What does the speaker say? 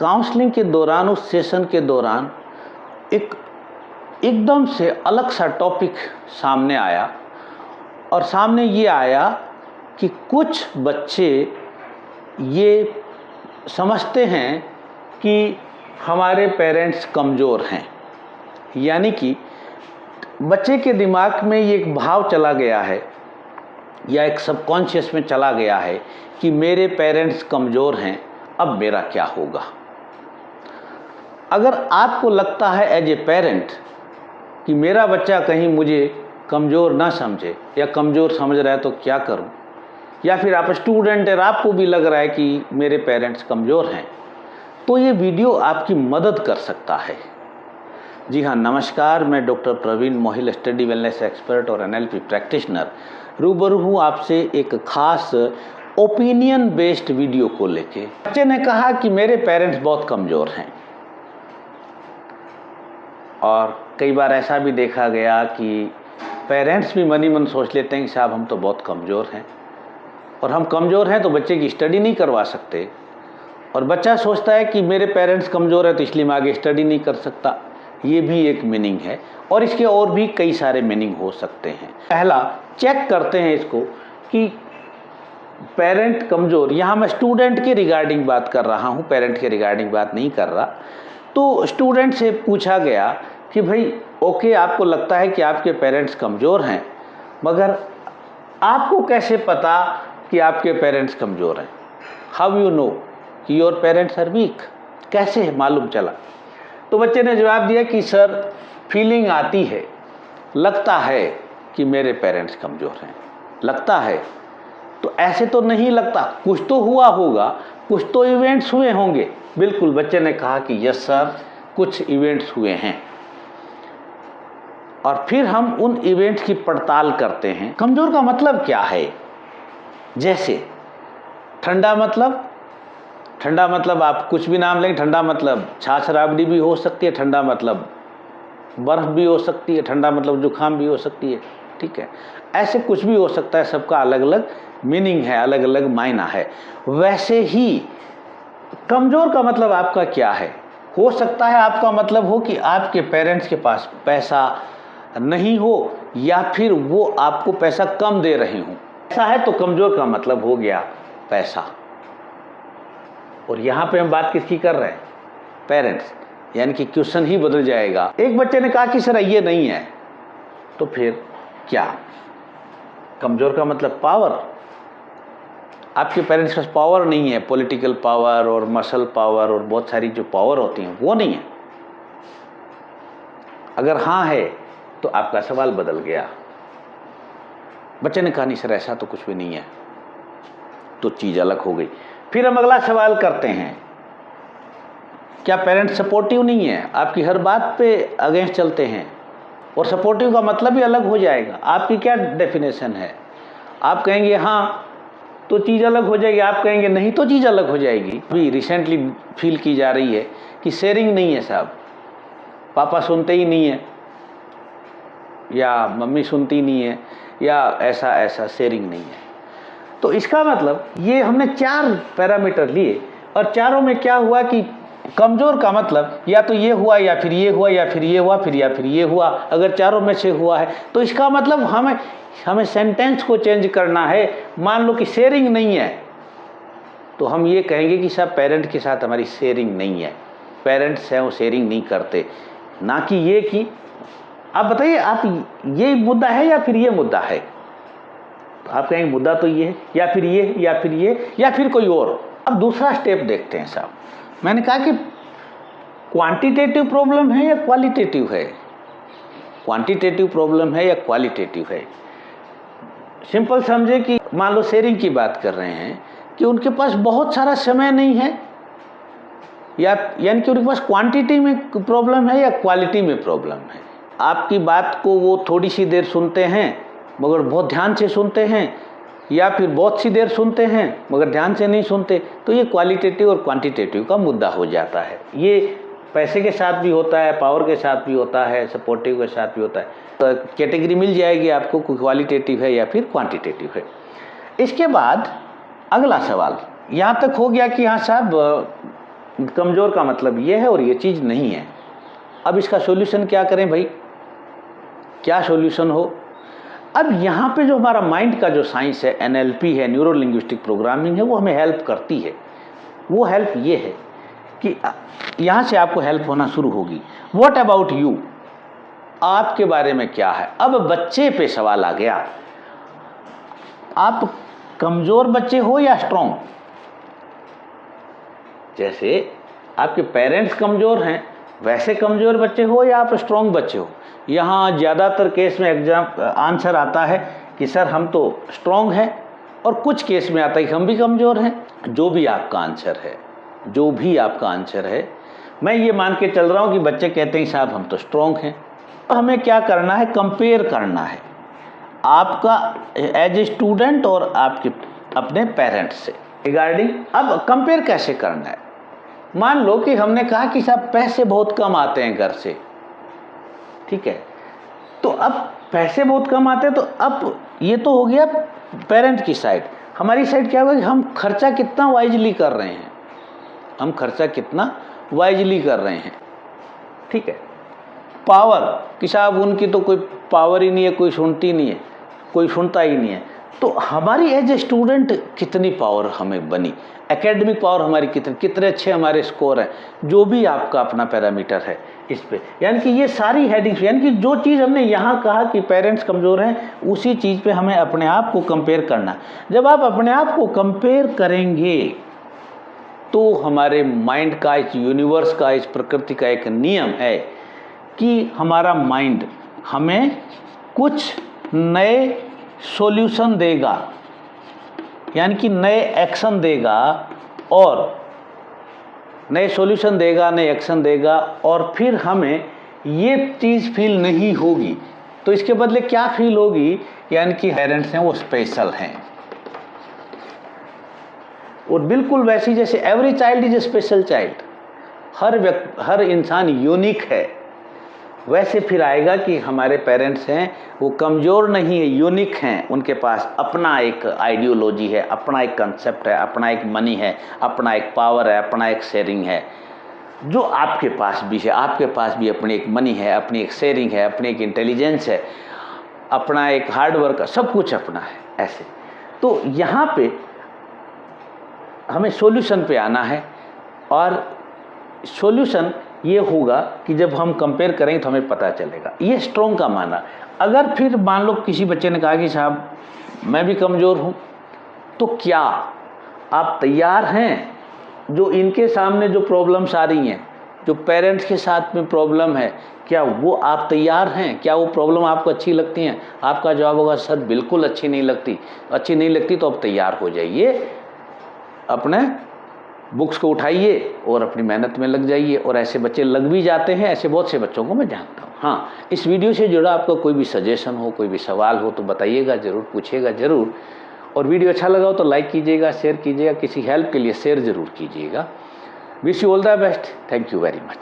Counselling के दौरान, उस सेशन के दौरान एकदम से अलग सा टॉपिक सामने आया, और सामने ये आया कि कुछ बच्चे ये समझते हैं कि हमारे पेरेंट्स कमज़ोर हैं। यानी कि बच्चे के दिमाग में ये एक भाव चला गया है या एक सबकॉन्शियस में चला गया है कि मेरे पेरेंट्स कमज़ोर हैं, अब मेरा क्या होगा। अगर आपको लगता है एज ए पेरेंट कि मेरा बच्चा कहीं मुझे कमज़ोर ना समझे या कमज़ोर समझ रहा है तो क्या करूं, या फिर आप स्टूडेंट हैं, आपको भी लग रहा है कि मेरे पेरेंट्स कमज़ोर हैं, तो ये वीडियो आपकी मदद कर सकता है। जी हाँ, नमस्कार, मैं doctor Praveen Mohil, study wellness expert और NLP प्रैक्टिशनर, रूबरू हूँ आपसे एक ख़ास ओपिनियन बेस्ड वीडियो को लेके। बच्चे ने कहा कि मेरे पेरेंट्स बहुत कमज़ोर हैं, और कई बार ऐसा भी देखा गया कि पेरेंट्स भी मन ही मन सोच लेते हैं कि साहब हम तो बहुत कमज़ोर हैं, और हम कमज़ोर हैं तो बच्चे की स्टडी नहीं करवा सकते, और बच्चा सोचता है कि मेरे पेरेंट्स कमज़ोर है तो इसलिए मैं आगे स्टडी नहीं कर सकता। ये भी एक मीनिंग है, और इसके और भी कई सारे मीनिंग हो सकते हैं। पहला चेक करते हैं इसको कि पेरेंट कमज़ोर, यहाँ मैं स्टूडेंट के रिगार्डिंग बात कर रहा हूँ, पेरेंट के रिगार्डिंग बात नहीं कर रहा। तो स्टूडेंट से पूछा गया कि भाई ओके, आपको लगता है कि आपके पेरेंट्स कमज़ोर हैं, मगर आपको कैसे पता कि आपके पेरेंट्स कमज़ोर हैं? हाउ यू नो कि योर पेरेंट्स आर वीक? कैसे मालूम चला? तो बच्चे ने जवाब दिया कि सर, फीलिंग आती है, लगता है कि मेरे पेरेंट्स कमज़ोर हैं। लगता है तो ऐसे तो नहीं लगता, कुछ तो हुआ होगा, कुछ तो इवेंट्स हुए होंगे। बिल्कुल, बच्चे ने कहा कि यस सर, कुछ इवेंट्स हुए हैं, और फिर हम उन इवेंट्स की पड़ताल करते हैं। कमज़ोर का मतलब क्या है? जैसे ठंडा मतलब आप कुछ भी नाम लेंगे। ठंडा मतलब छाछ राबड़ी भी हो सकती है, ठंडा मतलब बर्फ़ भी हो सकती है, ठंडा मतलब जुकाम भी हो सकती है। ठीक है, ऐसे कुछ भी हो सकता है, सबका अलग अलग मीनिंग है, अलग अलग मायना है। वैसे ही कमज़ोर का मतलब आपका क्या है? हो सकता है आपका मतलब हो कि आपके पेरेंट्स के पास पैसा नहीं हो, या फिर वो आपको पैसा कम दे रहे हों। ऐसा है तो कमज़ोर का मतलब हो गया पैसा। और यहाँ पे हम बात किसकी कर रहे हैं? पेरेंट्स। यानी कि क्वेश्चन ही बदल जाएगा। एक बच्चे ने कहा कि सर ये नहीं है, तो फिर क्या? कमज़ोर का मतलब पावर। आपके पेरेंट्स के पास पावर नहीं है, पॉलिटिकल पावर और मसल पावर और बहुत सारी जो पावर होती हैं वो नहीं है। अगर हाँ है तो आपका सवाल बदल गया। बच्चे ने कहा नहीं सर, ऐसा तो कुछ भी नहीं है, तो चीज़ अलग हो गई। फिर हम अगला सवाल करते हैं, क्या पेरेंट्स सपोर्टिव नहीं है? आपकी हर बात पे अगेंस्ट चलते हैं, और सपोर्टिव का मतलब भी अलग हो जाएगा। आपकी क्या डेफिनेशन है? आप कहेंगे हाँ तो चीज़ अलग हो जाएगी, आप कहेंगे नहीं तो चीज़ अलग हो जाएगी। अभी रिसेंटली फील की जा रही है कि शेयरिंग नहीं है साहब, पापा सुनते ही नहीं है, या मम्मी सुनती नहीं है, या ऐसा शेयरिंग नहीं है। तो इसका मतलब ये हमने 4 पैरामीटर लिए, और चारों में क्या हुआ कि कमज़ोर का मतलब या तो ये हुआ, या फिर ये हुआ, या फिर ये हुआ, या फिर ये हुआ। अगर चारों में से हुआ है तो इसका मतलब हमें सेंटेंस को चेंज करना है। मान लो कि शेयरिंग नहीं है, तो हम ये कहेंगे कि साहब पेरेंट के साथ हमारी शेयरिंग नहीं है, पेरेंट्स हैं वो शेयरिंग नहीं करते। ना कि ये कि आप बताइए, आप ये मुद्दा है या फिर ये मुद्दा है? तो आप कहेंगे मुद्दा तो ये है, या फिर ये, या फिर ये, या फिर कोई और। अब दूसरा स्टेप देखते हैं साहब। मैंने कहा कि क्वांटिटेटिव प्रॉब्लम है या क्वालिटेटिव है? क्वांटिटेटिव प्रॉब्लम है या क्वालिटेटिव है? सिंपल समझे कि मान लो शेयरिंग की बात कर रहे हैं कि उनके पास बहुत सारा समय नहीं है, यानी कि उनके पास क्वांटिटी में प्रॉब्लम है या क्वालिटी में प्रॉब्लम है। आपकी बात को वो थोड़ी सी देर सुनते हैं मगर बहुत ध्यान से सुनते हैं, या फिर बहुत सी देर सुनते हैं मगर ध्यान से नहीं सुनते, तो ये क्वालिटेटिव और क्वांटिटेटिव का मुद्दा हो जाता है। ये पैसे के साथ भी होता है, पावर के साथ भी होता है, सपोर्टिव के साथ भी होता है। तो कैटेगरी मिल जाएगी आपको, क्वालिटेटिव है या फिर क्वांटिटेटिव है। इसके बाद अगला सवाल यहाँ तक हो गया कि हाँ साहब कमज़ोर का मतलब ये है और ये चीज़ नहीं है। अब इसका सॉल्यूशन क्या करें भाई, क्या सॉल्यूशन हो? अब यहाँ पे जो हमारा माइंड का जो साइंस है, NLP है, न्यूरो लिंग्विस्टिक प्रोग्रामिंग है, वो हमें हेल्प करती है। वो हेल्प ये है कि यहाँ से आपको हेल्प होना शुरू होगी। व्हाट अबाउट यू, आपके बारे में क्या है? अब बच्चे पे सवाल आ गया, आप कमज़ोर बच्चे हो या स्ट्रॉन्ग? जैसे आपके पेरेंट्स कमज़ोर हैं, वैसे कमज़ोर बच्चे हो या आप स्ट्रॉन्ग बच्चे हो? यहाँ ज़्यादातर केस में एग्जाम आंसर आता है कि सर हम तो स्ट्रॉन्ग हैं, और कुछ केस में आता है कि हम भी कमज़ोर हैं। जो भी आपका आंसर है, जो भी आपका आंसर है, मैं ये मान के चल रहा हूँ कि बच्चे कहते हैं साहब हम तो स्ट्रॉन्ग हैं। हमें क्या करना है, कंपेयर करना है आपका एज ए स्टूडेंट और आपके अपने पेरेंट्स से रिगार्डिंग। अब कंपेयर कैसे करना है? मान लो कि हमने कहा कि साहब पैसे बहुत कम आते हैं घर से, ठीक है, तो अब पैसे बहुत कम आते हैं, तो अब ये तो हो गया पेरेंट की साइड। हमारी साइड क्या होगा कि हम खर्चा कितना वाइजली कर रहे हैं, हम खर्चा कितना वाइजली कर रहे हैं, ठीक है। पावर कि साहब उनकी तो कोई पावर ही नहीं है, कोई सुनती नहीं है, कोई सुनता ही नहीं है, तो हमारी एज ए स्टूडेंट कितनी पावर हमें बनी, एकेडमिक पावर हमारी कितने अच्छे हमारे स्कोर हैं, जो भी आपका अपना पैरामीटर है इस पे। यानी कि ये सारी हेडिंग्स, यानी कि जो चीज़ हमने यहाँ कहा कि पेरेंट्स कमज़ोर हैं, उसी चीज़ पे हमें अपने आप को कंपेयर करना। जब आप अपने आप को कंपेयर करेंगे तो हमारे माइंड का, इस यूनिवर्स का, इस प्रकृति का एक नियम है कि हमारा माइंड हमें कुछ नए सॉल्यूशन देगा, यानी कि नए एक्शन देगा, और नए सॉल्यूशन देगा, नए एक्शन देगा, और फिर हमें ये चीज़ फील नहीं होगी, तो इसके बदले क्या फील होगी, यानी कि पेरेंट्स हैं वो स्पेशल हैं। और बिल्कुल वैसी जैसे every child is a special child, हर इंसान यूनिक है, वैसे फिर आएगा कि हमारे पेरेंट्स हैं वो कमज़ोर नहीं है, यूनिक हैं, उनके पास अपना एक आइडियोलॉजी है, अपना एक कंसेप्ट है, अपना एक मनी है, अपना एक पावर है, अपना एक शेयरिंग है, जो आपके पास भी है। आपके पास भी अपनी एक मनी है, अपनी एक शेयरिंग है, अपनी एक इंटेलिजेंस है, अपना एक हार्डवर्क, सब कुछ अपना है ऐसे। तो यहाँ पे हमें सॉल्यूशन पे आना है, और सॉल्यूशन ये होगा कि जब हम कंपेयर करेंगे तो हमें पता चलेगा। ये स्ट्रॉन्ग का माना। अगर फिर मान लो किसी बच्चे ने कहा कि साहब मैं भी कमज़ोर हूँ, तो क्या आप तैयार हैं, जो इनके सामने जो प्रॉब्लम्स आ रही हैं, जो पेरेंट्स के साथ में प्रॉब्लम है, क्या वो आप तैयार हैं? क्या वो प्रॉब्लम आपको अच्छी लगती हैं? आपका जवाब होगा सर बिल्कुल अच्छी नहीं लगती। अच्छी नहीं लगती तो अब तैयार हो जाइए, अपने बुक्स को उठाइए और अपनी मेहनत में लग जाइए। और ऐसे बच्चे लग भी जाते हैं, ऐसे बहुत से बच्चों को मैं जानता हूँ। हाँ, इस वीडियो से जुड़ा आपका कोई भी सजेशन हो, कोई भी सवाल हो तो बताइएगा ज़रूर, पूछिएगा ज़रूर। और वीडियो अच्छा लगा हो तो लाइक कीजिएगा, शेयर कीजिएगा, किसी हेल्प के लिए शेयर ज़रूर कीजिएगा। Wish you all the best. Thank you very much.